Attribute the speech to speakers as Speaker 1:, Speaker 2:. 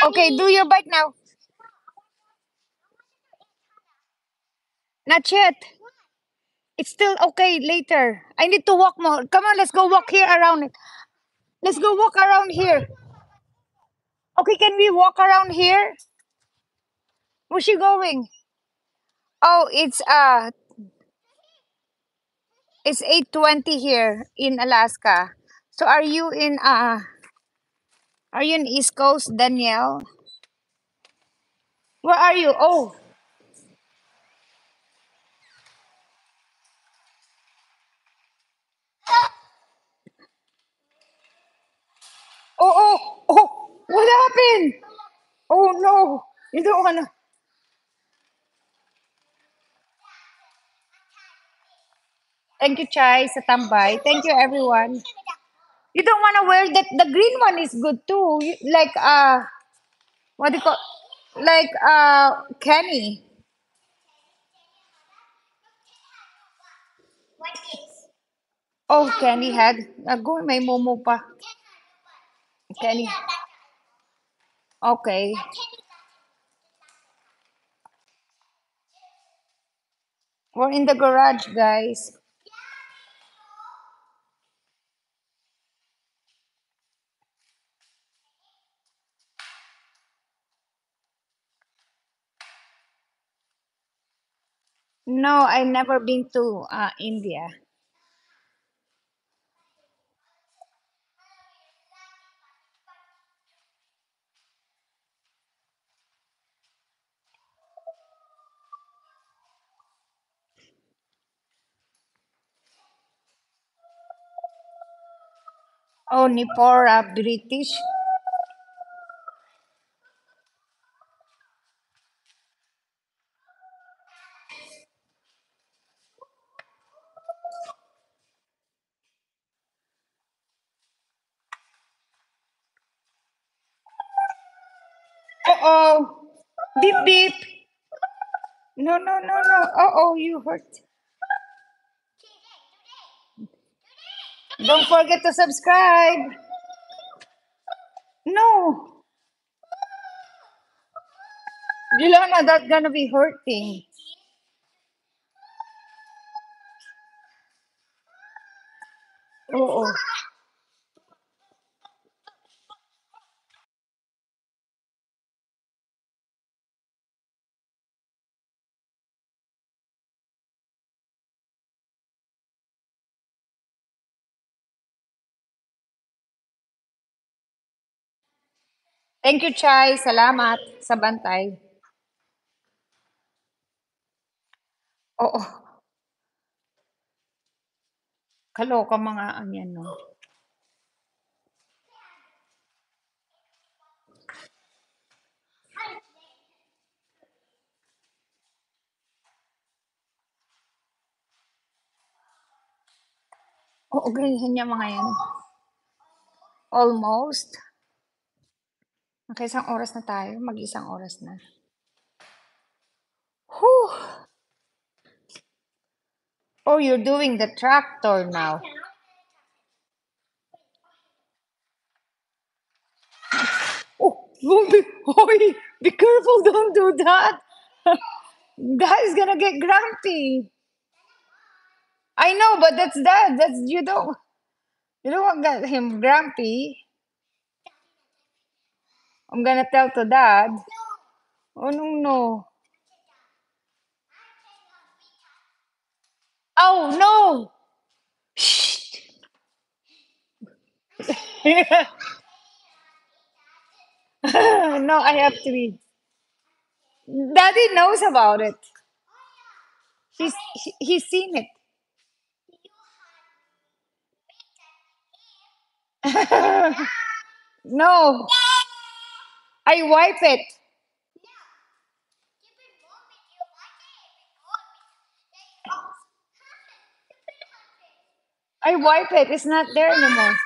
Speaker 1: Okay, do your bite now. Not yet. It's still okay later. I need to walk more. Come on, let's go walk here around it. Let's go walk around here. Okay, can we walk around here? Where's she going? Oh, it's 8:20 here in Alaska. So are you in East Coast, Danielle? Where are you? Oh, oh, what happened? Oh no. You don't wanna Thank you, Chai, sa tambay. Thank you everyone. You don't wanna wear that the green one is good too. Like what do you call like Kenny. Oh, Kenny had. Go, may momo pa. Kenny. Okay. We're in the garage, guys. No, I never been to India. Only for British. Uh-oh. Beep beep. No, no, no, no. Uh-oh, you hurt. Don't forget to subscribe. No. Juliana, that's gonna be hurting. Oo. Thank you, Chai. Salamat sa bantay. Oo. Kaloka mga anyan, no? Oo, ganyan niya mga yan. Almost. Nakaisang oras na tayo. Mag-isang oras na. Whew. Oh, you're doing the tractor now. Oh, be careful, don't do that. That is gonna get grumpy. I know, but that's that. That's you don't want get him grumpy. I'm gonna tell to dad. Oh no no. Oh no. Shh. No, I have to be. Daddy knows about it. He's seen it. No, I wipe it. I wipe it. It's not there anymore.